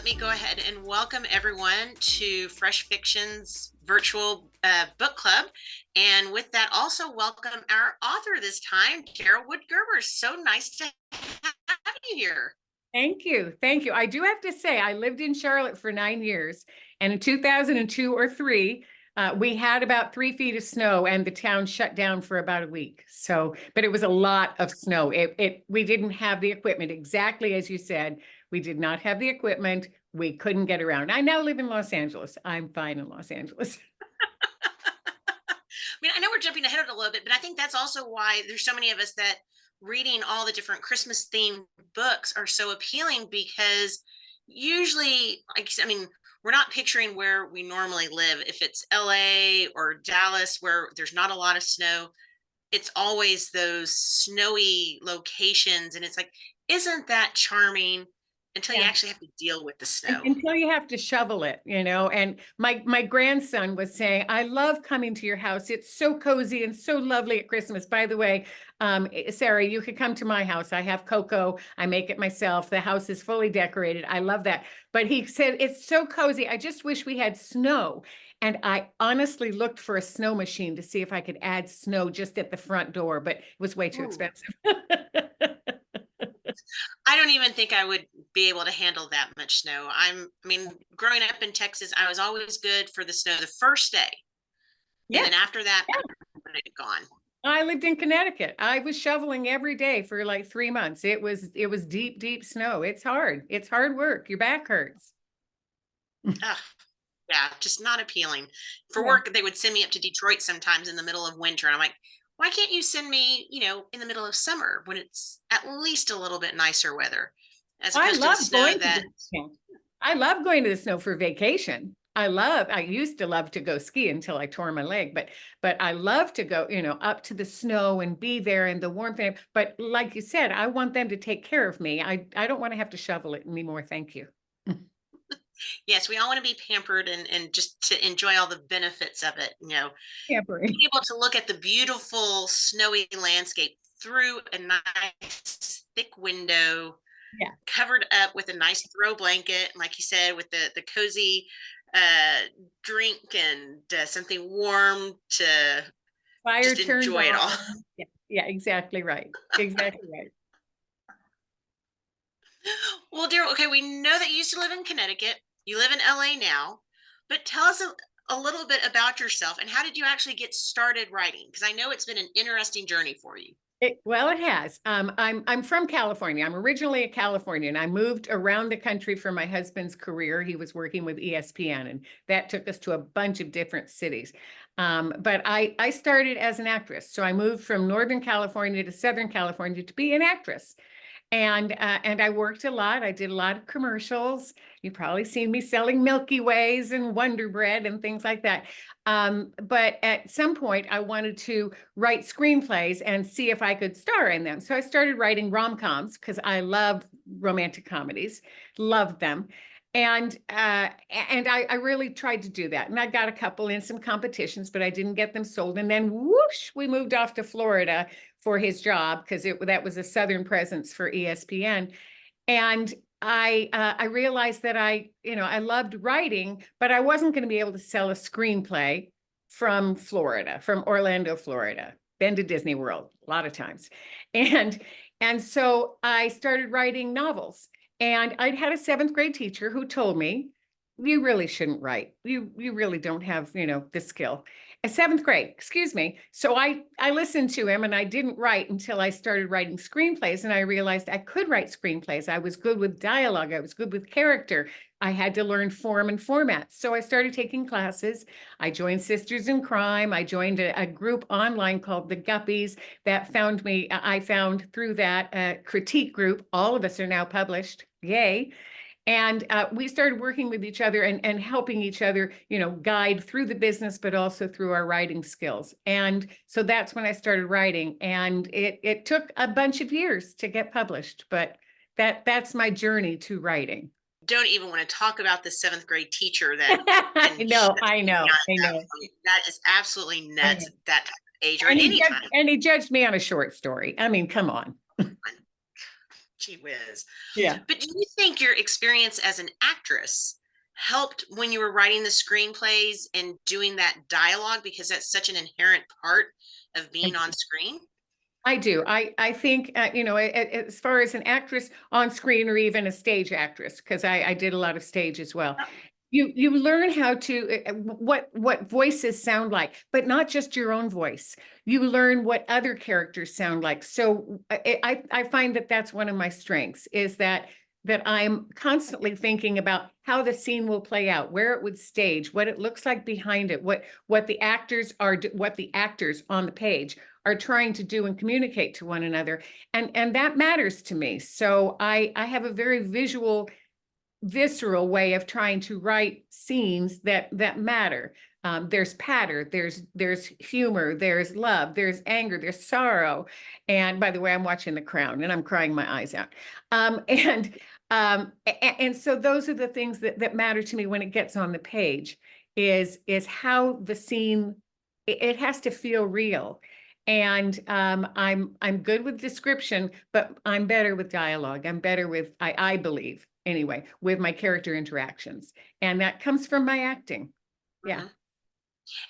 let me go ahead and welcome everyone to Fresh Fiction's virtual book club. And with that, also welcome our author this time, Daryl Gerber. So nice to have you here. Thank you. Thank you. I do have to say, I lived in Charlotte for 9 years, and in 2002 or three, we had about 3 feet of snow, and the town shut down for about a week. So, but it was a lot of snow. We didn't have the equipment, exactly as you said. We did not have the equipment. We couldn't get around. I now live in Los Angeles. I'm fine in Los Angeles. I mean, I know we're jumping ahead of it a little bit, but I think that's also why there's so many of us that reading all the different Christmas themed books are so appealing because usually, like I mean, we're not picturing where we normally live. If it's LA or Dallas, where there's not a lot of snow, it's always those snowy locations. And it's like, isn't that charming until you Yeah. actually have to deal with the snow? Until you have to shovel it, and my grandson was saying, I love coming to your house. It's so cozy and so lovely at Christmas. By the way, Sarah, you could come to my house. I have cocoa. I make it myself. The house is fully decorated. I love that. But he said, it's so cozy. I just wish we had snow. And I honestly looked for a snow machine to see if I could add snow just at the front door, but it was way too Ooh. expensive. I don't even think I would be able to handle that much snow. I mean, growing up in Texas, I was always good for the snow the first day. And Yeah. then after that, I wanted it gone. I lived in Connecticut. I was shoveling every day for like 3 months. It was deep, deep snow. It's hard. It's hard work. Your back hurts. Ugh, yeah, just not appealing. For Yeah. work, they would send me up to Detroit sometimes in the middle of winter. And I'm like, why can't you send me, in the middle of summer when it's at least a little bit nicer weather, as I opposed to the love snow going to that, the snow. I love going to the snow for vacation. I used to love to go ski until I tore my leg, but I love to go, up to the snow and be there in the warmth. But like you said, I want them to take care of me. I don't want to have to shovel it anymore. Thank you. yes, we all want to be pampered and just to enjoy all the benefits of it, Tampering. being able to look at the beautiful snowy landscape through a nice thick window Yeah. covered up with a nice throw blanket, like you said, with the cozy drink and something warm to Fire just turned enjoy it all. on. Yeah, yeah, exactly right. Exactly right. Well, Daryl, okay, we know that you used to live in Connecticut. You live in LA now, but tell us a little bit about yourself and how did you actually get started writing? Because I know it's been an interesting journey for you. Well, it has. I'm from California. I'm originally a Californian. I moved around the country for my husband's career. He was working with ESPN, and that took us to a bunch of different cities. But I started as an actress, so I moved from Northern California to Southern California to be an actress. And I worked a lot. I did a lot of commercials. You've probably seen me selling Milky Ways and Wonder Bread and things like that. But at some point, I wanted to write screenplays and see if I could star in them. So I started writing rom-coms because I love romantic comedies, loved them. And I really tried to do that. And I got a couple in some competitions, but I didn't get them sold. And then whoosh, we moved off to Florida for his job because that was a Southern presence for ESPN. And I realized that I loved writing, but I wasn't going to be able to sell a screenplay from Florida, from Orlando, Florida. Been to Disney World a lot of times, and and so I started writing novels. And I'd had a seventh grade teacher who told me, "You really shouldn't write. You really don't have the skill." A seventh grade, excuse me. So I listened to him and I didn't write until I started writing screenplays and I realized I could write screenplays. I was good with dialogue. I was good with character. I had to learn form and format. So I started taking classes. I joined Sisters in Crime. I joined a group online called the Guppies that found me. I found through that critique group. All of us are now published. Yay. And we started working with each other and helping each other, guide through the business, but also through our writing skills. And so that's when I started writing. And it took a bunch of years to get published, but that's my journey to writing. Don't even want to talk about the seventh grade teacher that I can know, shut I me down know, at I that know. point. That is absolutely I nuts know. at that type of age or And at he any judged, time. and he judged me on a short story. I mean, come on. Gee whiz. Yeah. But do you think your experience as an actress helped when you were writing the screenplays and doing that dialogue because that's such an inherent part of being on screen? I do. I think, as far as an actress on screen or even a stage actress, because I did a lot of stage as well. You learn how to what voices sound like, but not just your own voice. You learn what other characters sound like. So I find that that's one of my strengths is that I'm constantly thinking about how the scene will play out, where it would stage, what it looks like behind it, what the actors are, what the actors on the page are trying to do and communicate to one another, and that matters to me. So I have a very visual, visceral way of trying to write scenes that matter. There's patter, there's humor, there's love, there's anger, there's sorrow. And by the way, I'm watching The Crown and I'm crying my eyes out. And so those are the things that matter to me when it gets on the page, is how the scene, it has to feel real. And I'm good with description, but I'm better with dialogue. I'm better with, I believe anyway, with my character interactions. And that comes from my acting. Yeah. Mhm.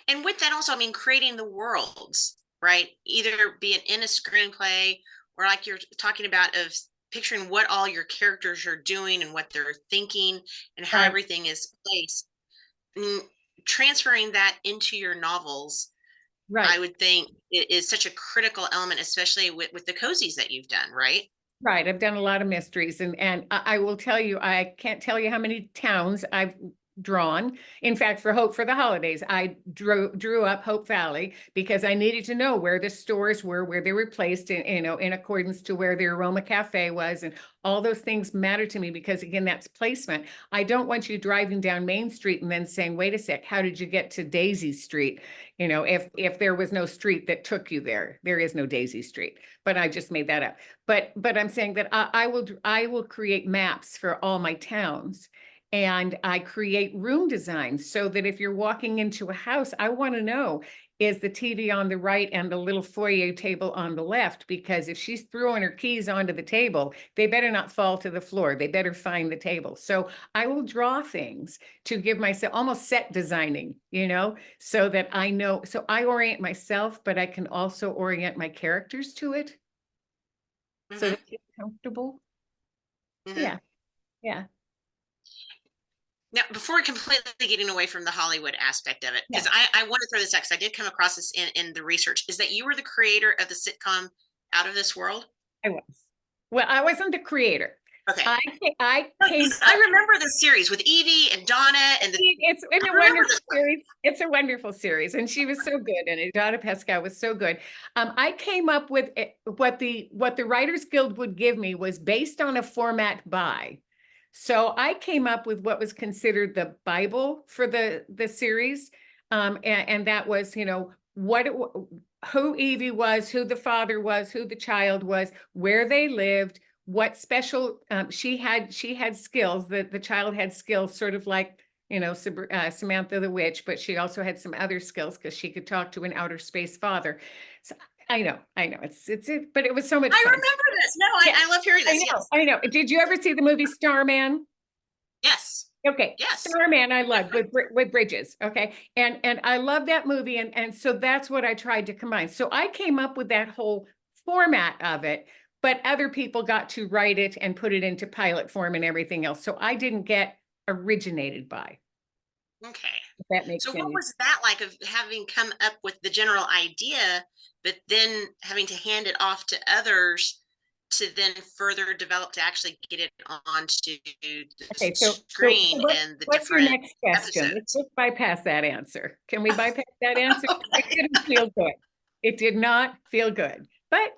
And with that also, I mean, creating the worlds, right? Either be it in a screenplay or like you're talking about of picturing what all your characters are doing and what they're thinking and how Right. everything is placed. Mm, transferring that into your novels, I Right. would think it is such a critical element, especially with the cozies that you've done, right? Right. I've done a lot of mysteries, and I will tell you, I can't tell you how many towns I've drawn. In fact, for Hope for the Holidays, I drew up Hope Valley because I needed to know where the stores were, where they were placed in accordance to where the Aroma Cafe was, and all those things matter to me because again, that's placement. I don't want you driving down Main Street and then saying, wait a sec, how did you get to Daisy Street? If there was no street that took you there, there is no Daisy Street, but I just made that up. But I'm saying that I will create maps for all my towns, and I create room designs so that if you're walking into a house, I want to know, is the TV on the right and the little foyer table on the left? Because if she's throwing her keys onto the table, they better not fall to the floor. They better find the table. So I will draw things to give myself almost set designing, so that I know. So I orient myself, but I can also orient my characters to it so Hmm. that you're comfortable. Hmm. Yeah, yeah, Now, before completely getting away from the Hollywood aspect of it, yeah, because I want to throw this out because I did come across this in the research, is that you were the creator of the sitcom Out of This World? I was. Well, I wasn't the creator. Okay. I came Because I up. remember the series with Evie and Donna and the It's I a remember wonderful this one. series. It's a wonderful series, and she was so good, and Donna Pescow was so good. I came up with what the Writers Guild would give me was based on a format by. So I came up with what was considered the Bible for the series, and that was who Evie was, who the father was, who the child was, where they lived, what special she had skills, that the child had skills sort of like Samantha the witch, but she also had some other skills because she could talk to an outer space father. So I know but it was so much I fun. remember this. No, Yeah, I love hearing I this. know, Yes. I know. Did you ever see the movie Starman? Yes. Okay, Yes. Starman I love with Bridges. Okay, and I love that movie, and so that's what I tried to combine. So I came up with that whole format of it, but other people got to write it and put it into pilot form and everything else. So I didn't get originated by, Okay. if that makes So what any. was that like of having come up with the general idea, but then having to hand it off to others to then further develop to actually get it onto the Okay, so screen and the what's your different next question? Let's episodes? just bypass that answer. Can we bypass that answer? It didn't feel good. It did not feel good. But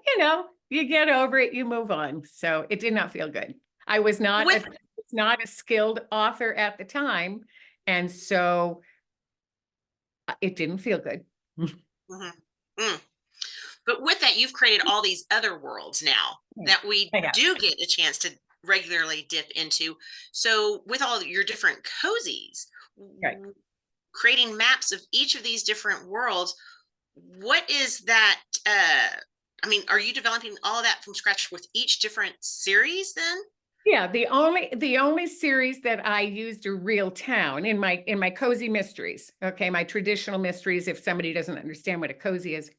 you get over it, you move on. So it did not feel good. I With was not a skilled author at the time, and so it didn't feel good. mhm. Mm. But with that, you've created all these other worlds now Yeah, that we I have. do get a chance to regularly dip into. So with all your different cozies, Right. creating maps of each of these different worlds, what is that? I mean, are you developing all of that from scratch with each different series then? Yeah, the only series that I used a real town in my cozy mysteries. Okay, my traditional mysteries. If somebody doesn't understand what a cozy is,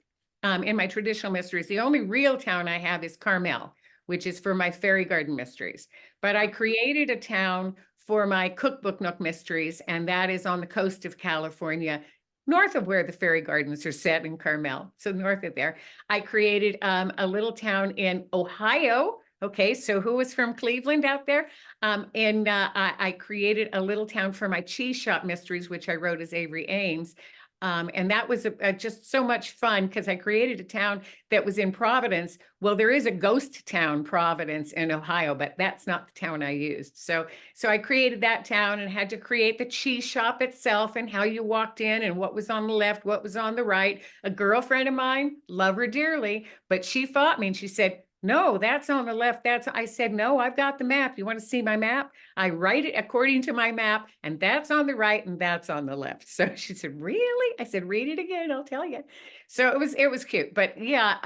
in my traditional mysteries, the only real town I have is Carmel, which is for my fairy garden mysteries. But I created a town for my cookbook nook mysteries, and that is on the coast of California, north of where the fairy gardens are set in Carmel. So north of there, I created a little town in Ohio. Okay, so who was from Cleveland out there? And I created a little town for my cheese shop mysteries, which I wrote as Avery Ames. And that was just so much fun because I created a town that was in Providence. Well, there is a ghost town, Providence, in Ohio, but that's not the town I used. So I created that town and had to create the cheese shop itself and how you walked in and what was on the left, what was on the right. A girlfriend of mine, love her dearly, but she fought me and she said, no, that's on the left. I said, no, I've got the map. You want to see my map? I write it according to my map, and that's on the right and that's on the left. So she said, really? I said, read it again, I'll tell you. So it was cute. But yeah,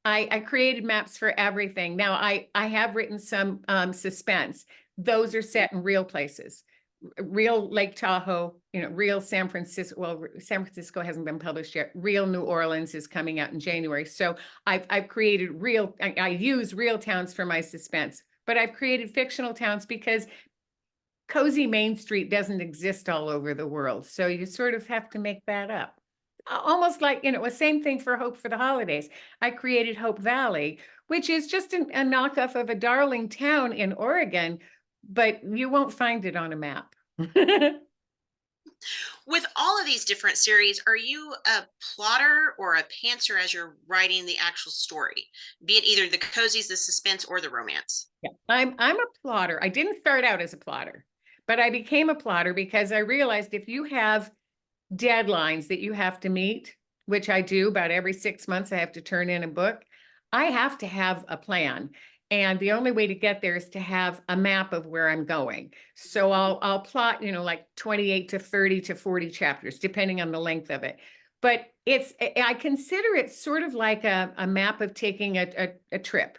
I created maps for everything. Now I have written some suspense. Those are set in real places. Real Lake Tahoe, real San Francisco. Well, San Francisco hasn't been published yet. Real New Orleans is coming out in January. So I've created I use real towns for my suspense, but I've created fictional towns because cozy Main Street doesn't exist all over the world. So you sort of have to make that up. Almost like, a same thing for Hope for the Holidays. I created Hope Valley, which is just a knockoff of a darling town in Oregon, but you won't find it on a map. With all of these different series, are you a plotter or a pantser as you're writing the actual story? Be it either the cozies, the suspense, or the romance? Yeah, I'm a plotter. I didn't start out as a plotter, but I became a plotter because I realized if you have deadlines that you have to meet, which I do about every 6 months, I have to turn in a book. I have to have a plan. And the only way to get there is to have a map of where I'm going. So I'll plot, like 28 to 30 to 40 chapters, depending on the length of it. But I consider it sort of like a map of taking a trip.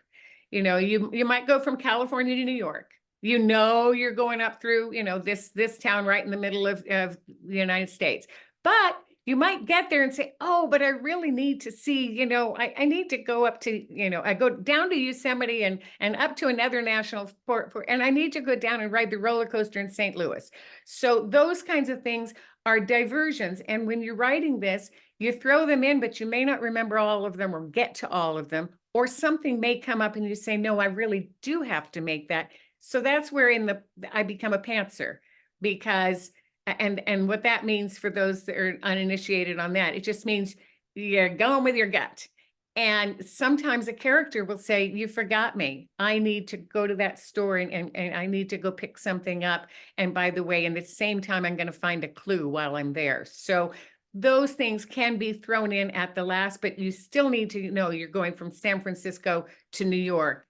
You might go from California to New York. You're going up through, this town right in the middle of the United States. But you might get there and say, oh, but I really need to see, I need to go up to, I go down to Yosemite and up to another national park, and I need to go down and ride the roller coaster in St. Louis. So those kinds of things are diversions. And when you're writing this, you throw them in, but you may not remember all of them or get to all of them, or something may come up and you say, no, I really do have to make that. So that's where I become a pantser, because and what that means for those that are uninitiated on that, it just means you're going with your gut. And sometimes a character will say, you forgot me. I need to go to that store and I need to go pick something up. And by the way, in the same time, I'm going to find a clue while I'm there. So those things can be thrown in at the last, but you still need to know you're going from San Francisco to New York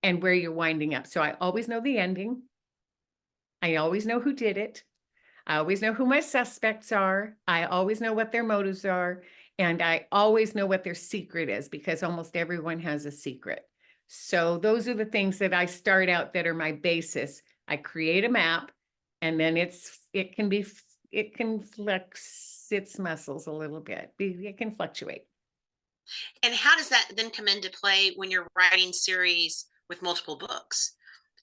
and where you're winding up. So I always know the ending. I always know who did it. I always know who my suspects are. I always know what their motives are. And I always know what their secret is, because almost everyone has a secret. So those are the things that I start out that are my basis. I create a map, and then it can flex its muscles a little bit. It can fluctuate. And how does that then come into play when you're writing series with multiple books?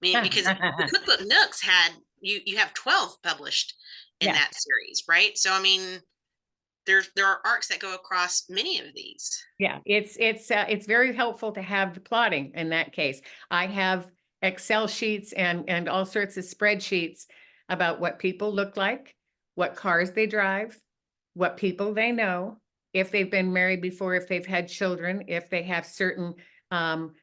I mean, because the cookbook nooks had you have 12 published in Yeah. that series, right? So I mean, there are arcs that go across many of these. Yeah, it's very helpful to have the plotting in that case. I have Excel sheets and all sorts of spreadsheets about what people look like, what cars they drive, what people they know, if they've been married before, if they've had children, if they have certain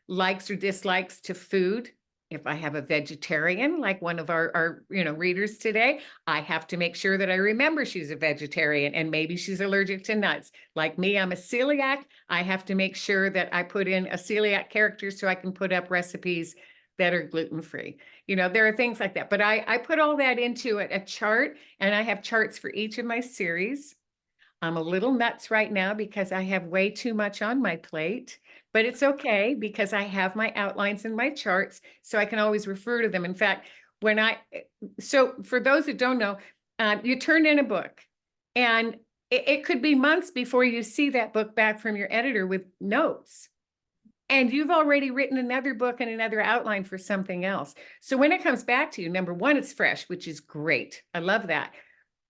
likes or dislikes to food. If I have a vegetarian, like one of our readers today, I have to make sure that I remember she's a vegetarian and maybe she's allergic to nuts. Like me, I'm a celiac. I have to make sure that I put in a celiac character so I can put up recipes that are gluten-free. There are things like that. But I put all that into a chart, and I have charts for each of my series. I'm a little nuts right now because I have way too much on my plate, but it's okay because I have my outlines and my charts, so I can always refer to them. In fact, when so for those that don't know, you turn in a book, and it could be months before you see that book back from your editor with notes. And you've already written another book and another outline for something else. So when it comes back to you, number one, it's fresh, which is great. I love that.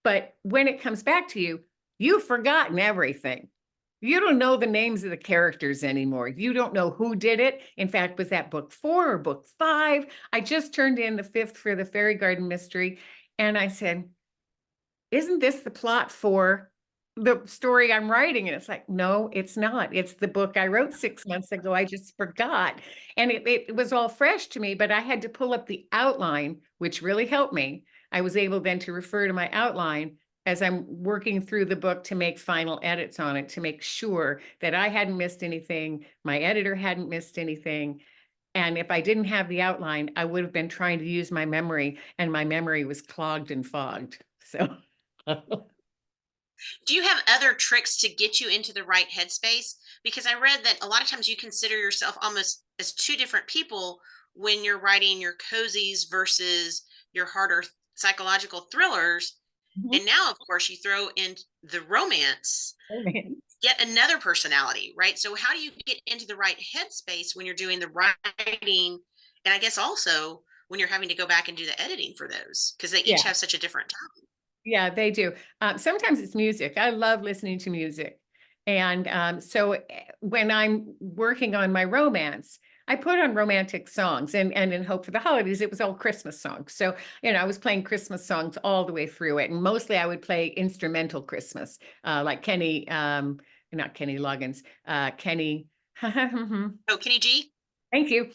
But when it comes back to you, you've forgotten everything. You don't know the names of the characters anymore. You don't know who did it. In fact, was that book 4 or book 5? I just turned in the 5th for the Fairy Garden Mystery. And I said, isn't this the plot for the story I'm writing? And it's like, no, it's not. It's the book I wrote 6 months ago. I just forgot. And it was all fresh to me, but I had to pull up the outline, which really helped me. I was able then to refer to my outline as I'm working through the book to make final edits on it, to make sure that I hadn't missed anything, my editor hadn't missed anything. And if I didn't have the outline, I would have been trying to use my memory, and my memory was clogged and fogged. So Do you have other tricks to get you into the right headspace? Because I read that a lot of times you consider yourself almost as two different people when you're writing your cozies versus your harder psychological thrillers. Mhm. And now, of course, you throw in the romance, Oh, man. yet another personality, right? So, how do you get into the right headspace when you're doing the writing? And I guess also when you're having to go back and do the editing for those, because they each Yeah, have such a different time. yeah, they do. Sometimes it's music. I love listening to music. And so when I'm working on my romance, I put on romantic songs, and in Hope for the Holidays, it was all Christmas songs. So, I was playing Christmas songs all the way through it. And mostly I would play instrumental Christmas, like Kenny, not Kenny Loggins, Kenny. Oh, Kenny G? Thank you.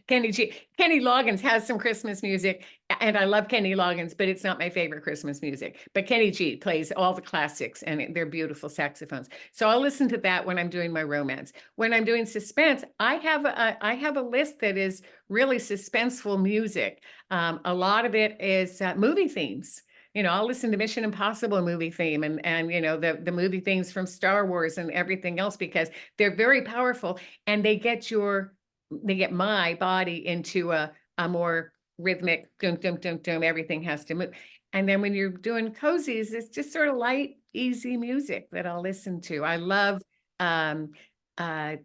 Kenny Loggins has some Christmas music, and I love Kenny Loggins, but it's not my favorite Christmas music. But Kenny G plays all the classics, and they're beautiful saxophones. So I'll listen to that when I'm doing my romance. When I'm doing suspense, I have a list that is really suspenseful music. A lot of it is movie themes. I'll listen to Mission Impossible movie theme, and the movie themes from Star Wars and everything else, because they're very powerful, and they get my body into a more rhythmic dum dum dum dum. Everything has to move. And then when you're doing cozies, it's just sort of light, easy music that I'll listen to. I love um, uh,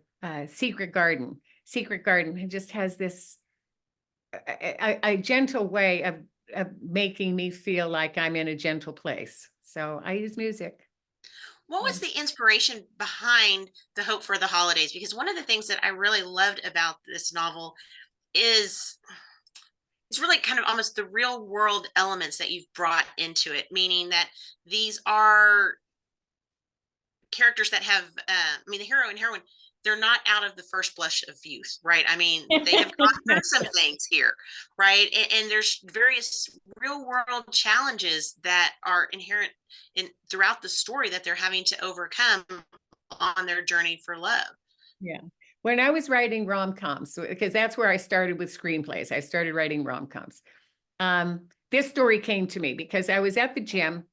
Secret Garden. Secret Garden, it just has this a gentle way of making me feel like I'm in a gentle place. So I use music. What was the inspiration behind the Hope for the Holidays? Because one of the things that I really loved about this novel is it's really kind of almost the real world elements that you've brought into it, meaning that these are characters that have, I mean, the hero and heroine, they're not out of the first blush of youth, right? I mean, they have gone through some things here, right? And there's various real world challenges that are inherent in throughout the story that they're having to overcome on their journey for love. Yeah. When I was writing rom-coms, because that's where I started with screenplays, I started writing rom-coms. This story came to me because I was at the gym,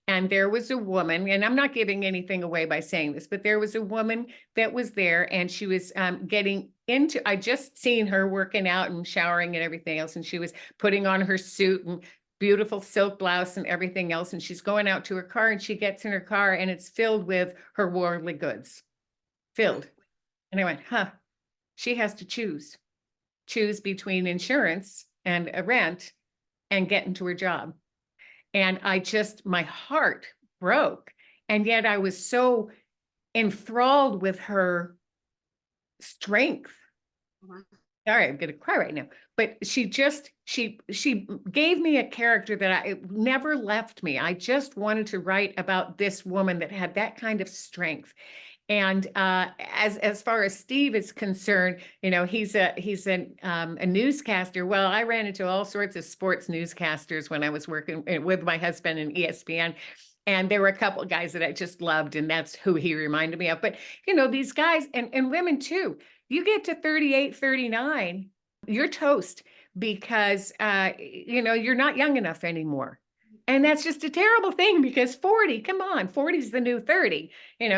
and there was a woman, and I'm not giving anything away by saying this, but there was a woman that was there, and she was getting into, I just seen her working out and showering and everything else, and she was putting on her suit and beautiful silk blouse and everything else, and she's going out to her car, and she gets in her car, and it's filled with her worldly goods, filled. And I went, huh, she has to choose between insurance and a rent and get into her job. And my heart broke. And yet I was so enthralled with her strength. Mhm. Sorry, I'm gonna cry right now. But she gave me a character that it never left me. I just wanted to write about this woman that had that kind of strength. And as far as Steve is concerned, he's a newscaster. Well, I ran into all sorts of sports newscasters when I was working with my husband in ESPN. And there were a couple of guys that I just loved, and that's who he reminded me of. But these guys and women too, you get to 38, 39, you're toast, because you're not young enough anymore. And that's just a terrible thing because 40, come on, 40 is the new 30,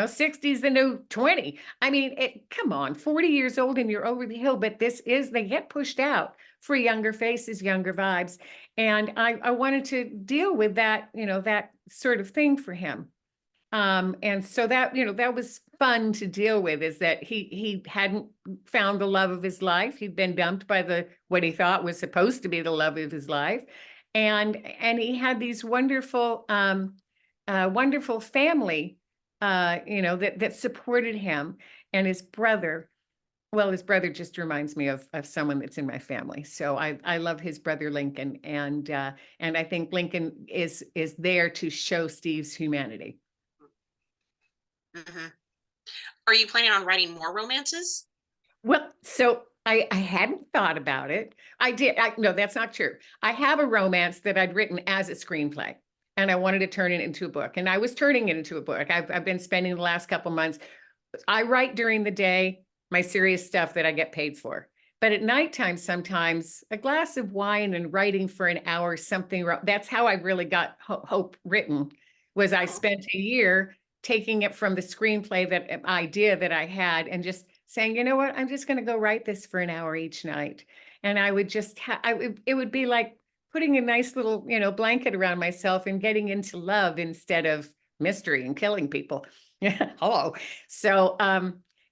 60 is the new 20. I mean, come on, 40 years old and you're over the hill, but they get pushed out for younger faces, younger vibes. And I wanted to deal with that, that sort of thing for him. And so that, that was fun to deal with, is that he hadn't found the love of his life. He'd been dumped by what he thought was supposed to be the love of his life. And he had these wonderful, wonderful family, that supported him. And his brother, well, his brother just reminds me of someone that's in my family. So I love his brother Lincoln, and I think Lincoln is there to show Steve's humanity. Mm-hmm. Are you planning on writing more romances? Well, so I hadn't thought about it. I did. No, that's not true. I have a romance that I'd written as a screenplay, and I wanted to turn it into a book. And I was turning it into a book. I've been spending the last couple months. I write during the day, my serious stuff that I get paid for. But at nighttime, sometimes a glass of wine and writing for an hour, something. That's how I really got Hope written. Was I spent a year taking it from the screenplay, that idea that I had, and just saying, you know what, I'm just going to go write this for an hour each night. And I would just, it would be like putting a nice little, blanket around myself and getting into love instead of mystery and killing people. Yeah. Hello. So,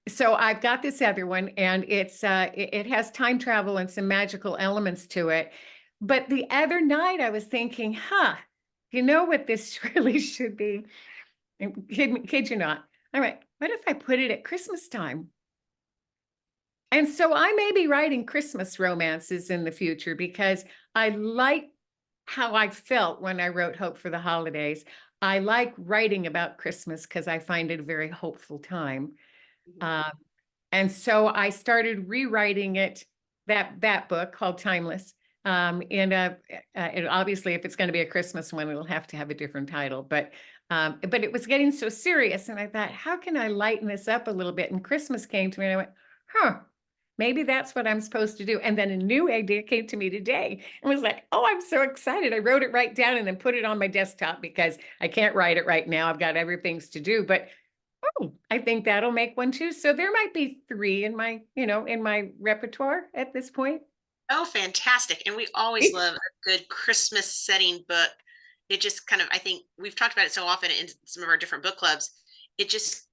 so I've got this other one, and it has time travel and some magical elements to it. But the other night I was thinking, you know what this really should be? And kid you not. All right, what if I put it at Christmas time? And so I may be writing Christmas romances in the future, because I like how I felt when I wrote Hope for the Holidays. I like writing about Christmas because I find it a very hopeful time. Mm-hmm. And so I started rewriting it, that book called Timeless. And obviously, if it's going to be a Christmas one, it'll have to have a different title. But it was getting so serious, and I thought, how can I lighten this up a little bit? And Christmas came to me, and I went, maybe that's what I'm supposed to do. And then a new idea came to me today, and was like, oh, I'm so excited. I wrote it right down and then put it on my desktop, because I can't write it right now. I've got other things to do, but I think that'll make one too. So there might be 3 in my, in my repertoire at this point. Oh, fantastic. And we always love a good Christmas setting book. It just kind of, I think we've talked about it so often in some of our different book clubs. It just,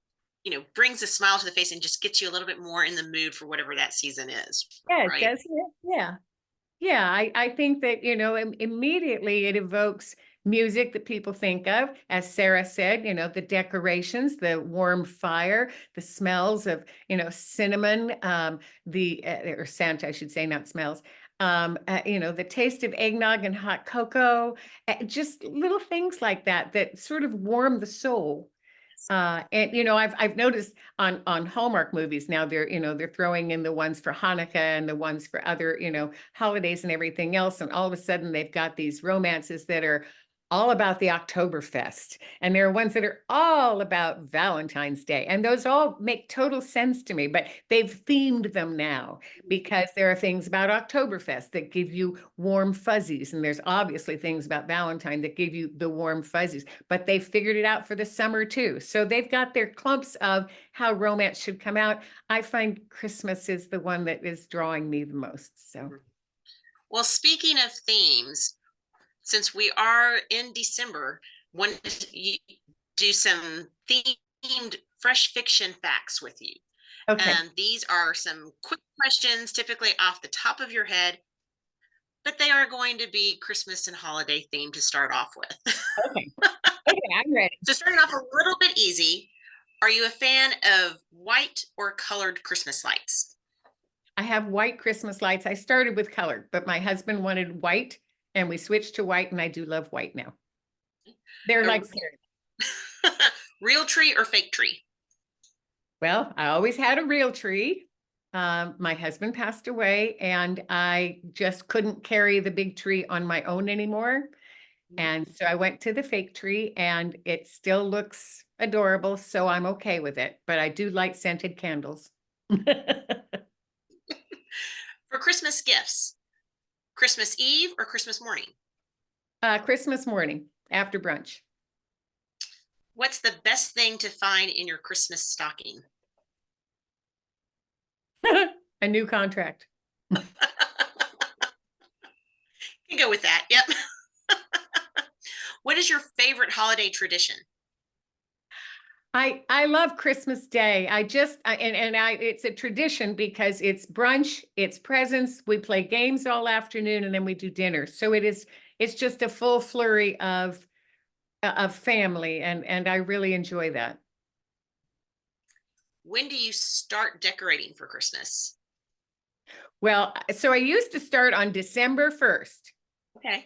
brings a smile to the face and just gets you a little bit more in the mood for whatever that season is. Yeah, it Right. does. Yeah. Yeah, I think that, immediately it evokes music that people think of, as Sarah said, the decorations, the warm fire, the smells of, cinnamon, or scent, I should say, not smells. The taste of eggnog and hot cocoa, just little things like that that sort of warm the soul. And I've noticed on Hallmark movies now, they're throwing in the ones for Hanukkah and the ones for other holidays and everything else, and all of a sudden they've got these romances that are all about the Oktoberfest, and there are ones that are all about Valentine's Day, and those all make total sense to me. But they've themed them now, because there are things about Oktoberfest that give you warm fuzzies, and there's obviously things about Valentine that give you the warm fuzzies, but they figured it out for the summer too. So they've got their clumps of how romance should come out. I find Christmas is the one that is drawing me the most. So, Well, speaking of themes, since we are in December, want to do some themed fresh fiction facts with you. okay. And these are some quick questions, typically off the top of your head, but they are going to be Christmas and holiday themed to start off with. Okay. Okay, I'm ready. So, starting off a little bit easy, are you a fan of white or colored Christmas lights? I have white Christmas lights. I started with color, but my husband wanted white, and we switched to white, and I do love white now. They're A like fairy. real tree or fake tree? Well, I always had a real tree. My husband passed away, and I just couldn't carry the big tree on my own anymore. And so I went to the fake tree, and it still looks adorable, so I'm okay with it. But I do like scented candles. For Christmas gifts, Christmas Eve or Christmas morning? Christmas morning. after brunch. What's the best thing to find in your Christmas stocking? A new contract. You go with that. Yep. What is your favorite holiday tradition? I love Christmas Day. It's a tradition because it's brunch, it's presents, we play games all afternoon, and then we do dinner. So it's just a full flurry of family, and I really enjoy that. When do you start decorating for Christmas? Well, so I used to start on December 1st, Okay.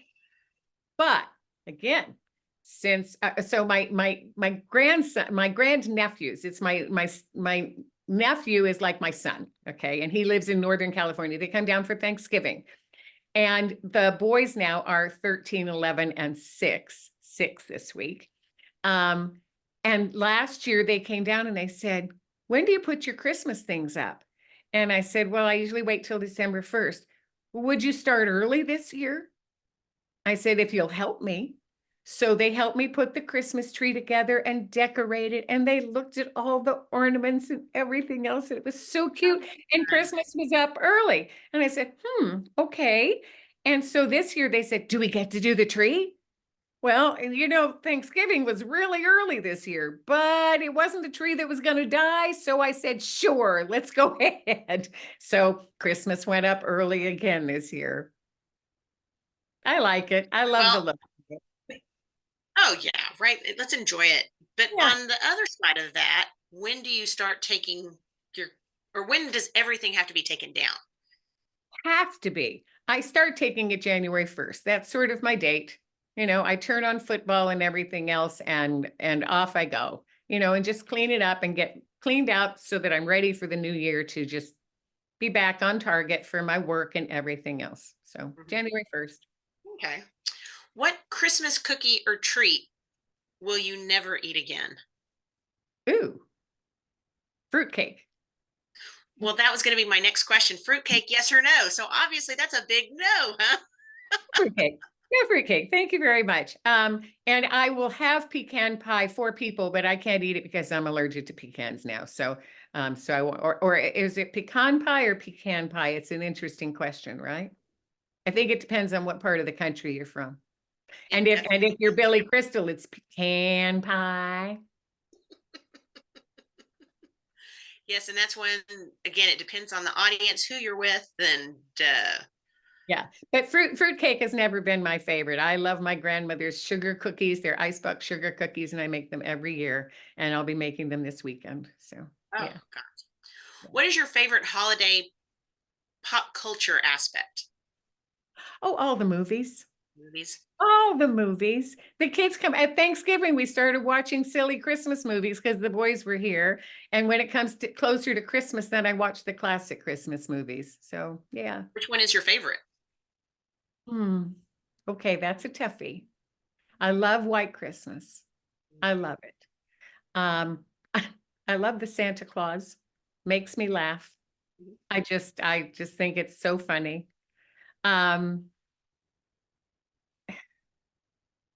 but again, since so my grandson, my grandnephews, it's my nephew is like my son, okay, and he lives in Northern California. They come down for Thanksgiving, and the boys now are 13, 11, and 6 this week. And last year they came down and they said, when do you put your Christmas things up? And I said, well, I usually wait till December 1st. Would you start early this year? I said, if you'll help me. So they helped me put the Christmas tree together and decorate it. And they looked at all the ornaments and everything else. And it was so cute. And Christmas was up early. And I said, okay. And so this year they said, do we get to do the tree? Well, Thanksgiving was really early this year, but it wasn't a tree that was going to die. So I said, sure, let's go ahead. So Christmas went up early again this year. I like it. I love the Well, look of it. oh yeah, right. Let's enjoy it. But Yeah, on the other side of that, when do you start taking your, or when does everything have to be taken down? have to be. I start taking it January 1st. That's sort of my date. I turn on football and everything else, and off I go, and just clean it up and get cleaned out so that I'm ready for the new year to just be back on target for my work and everything else. So Mhm. January 1st. Okay. What Christmas cookie or treat will you never eat again? Ooh, fruitcake. Well, that was going to be my next question. Fruitcake, yes or no? So obviously that's a big no, huh? Fruitcake. Yeah, fruitcake. Thank you very much. And I will have pecan pie for people, but I can't eat it because I'm allergic to pecans now. So I won't, or is it pecan pie or pecan pie? It's an interesting question, right? I think it depends on what part of the country you're from. It And if definitely you're does. Billy Crystal, it's pecan pie. Yes, and that's when again it depends on the audience who you're with, and Yeah, but fruitcake has never been my favorite. I love my grandmother's sugar cookies. They're icebox sugar cookies, and I make them every year. And I'll be making them this weekend. So oh yeah. god. Yeah. What is your favorite holiday pop culture aspect? Oh, all the movies. Movies. All the movies. The kids come at Thanksgiving. We started watching silly Christmas movies because the boys were here. And when it comes to closer to Christmas, then I watch the classic Christmas movies. So yeah. Which one is your favorite? Hmm. Okay, that's a toughie. I love White Christmas. I love it. Um, I love the Santa Claus. Makes me laugh. I just think it's so funny. Um,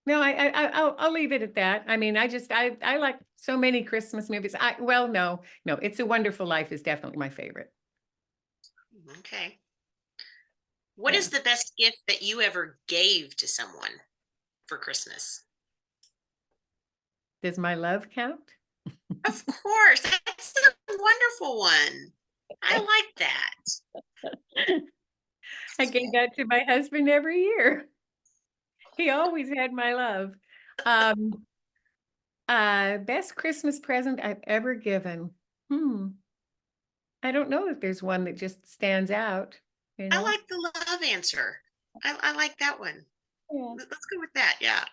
no, I'll leave it at that. I mean, I like so many Christmas movies. No, It's a Wonderful Life is definitely my favorite. Okay. What Yeah. is the best gift that you ever gave to someone for Christmas? Does my love count? Of course, that's a wonderful one. I like that. I gave that to my husband every year. He always had my love. Um, Best Christmas present I've ever given. Hmm. I don't know if there's one that just stands out, you I know? like the love answer. I like that one. Yeah. Let's go with that. Yeah.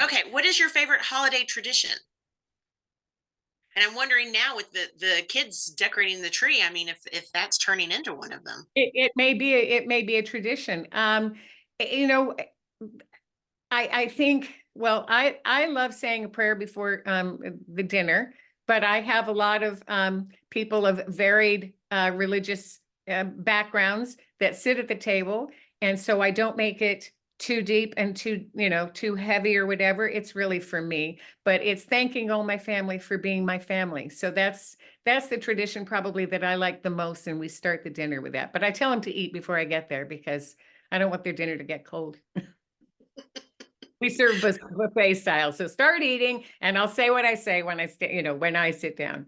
Okay. What is your favorite holiday tradition? And I'm wondering now with the kids decorating the tree. I mean, if that's turning into one of them. It may be a tradition. You know, I think, well, I love saying a prayer before the dinner, but I have a lot of people of varied religious backgrounds that sit at the table, and so I don't make it too deep and too heavy or whatever. It's really for me, but it's thanking all my family for being my family. So that's the tradition probably that I like the most. And we start the dinner with that, but I tell them to eat before I get there because I don't want their dinner to get cold. We serve buffet style. So start eating and I'll say what I say when when I sit down.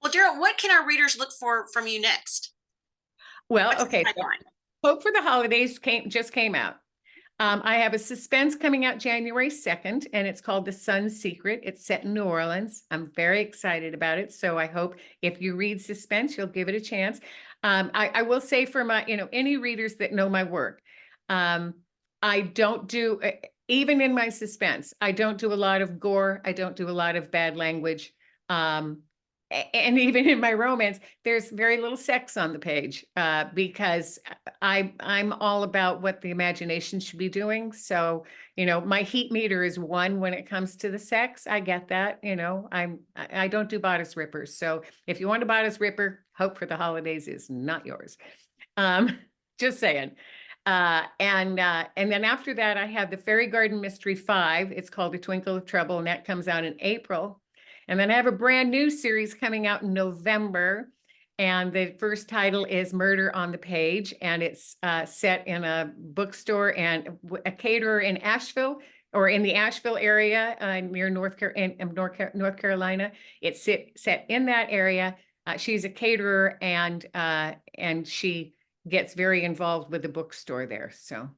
Well, Daryl, what can our readers look for from you next? Well, What's in the okay. pipeline? Hope for the Holidays just came out. I have a suspense coming out January 2nd, and it's called The Sun's Secret. It's set in New Orleans. I'm very excited about it. So I hope if you read suspense, you'll give it a chance. I will say for my, any readers that know my work, I don't do, even in my suspense, I don't do a lot of gore. I don't do a lot of bad language. And even in my romance, there's very little sex on the page because I'm all about what the imagination should be doing. So, my heat meter is 1 when it comes to the sex. I get that. I don't do bodice rippers. So if you want a bodice ripper, Hope for the Holidays is not yours. Just saying. And then after that, I have the Fairy Garden Mystery 5. It's called A Twinkle of Trouble, and that comes out in April. And then I have a brand new series coming out in November. And the first title is Murder on the Page. And it's set in a bookstore and a caterer in Asheville or in the Asheville area near North Carolina. It's set in that area. She's a caterer and she gets very involved with the bookstore there. So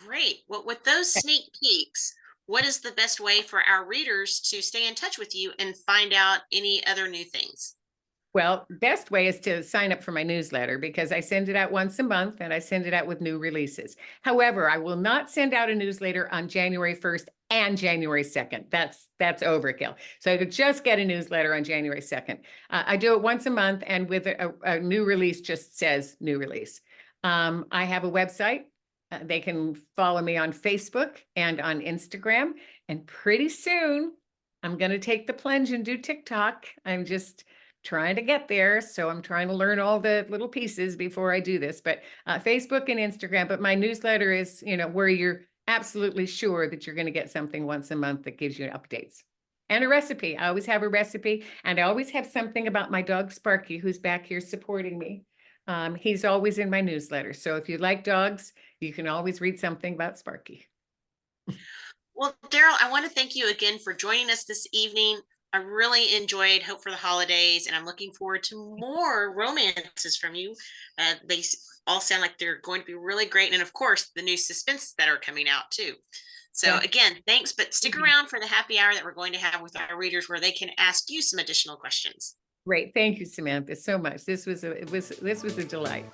Great. Well, with those sneak peeks, what is the best way for our readers to stay in touch with you and find out any other new things? Well, best way is to sign up for my newsletter because I send it out once a month and I send it out with new releases. However, I will not send out a newsletter on January 1st and January 2nd. That's overkill. So to just get a newsletter on January 2nd. I do it once a month and with a new release just says new release. I have a website. They can follow me on Facebook and on Instagram. And pretty soon I'm going to take the plunge and do TikTok. I'm just trying to get there. So I'm trying to learn all the little pieces before I do this, but Facebook and Instagram, but my newsletter is, where you're absolutely sure that you're going to get something once a month that gives you updates and a recipe. I always have a recipe and I always have something about my dog, Sparky, who's back here supporting me. He's always in my newsletter. So if you like dogs, you can always read something about Sparky. Well, Daryl, I want to thank you again for joining us this evening. I really enjoyed Hope for the Holidays, and I'm looking forward to more romances from you. They all sound like they're going to be really great. And of course, the new suspense that are coming out too. So again, thanks, but stick around for the happy hour that we're going to have with our readers where they can ask you some additional questions. Great. Thank you, Samantha, so much. This was a delight.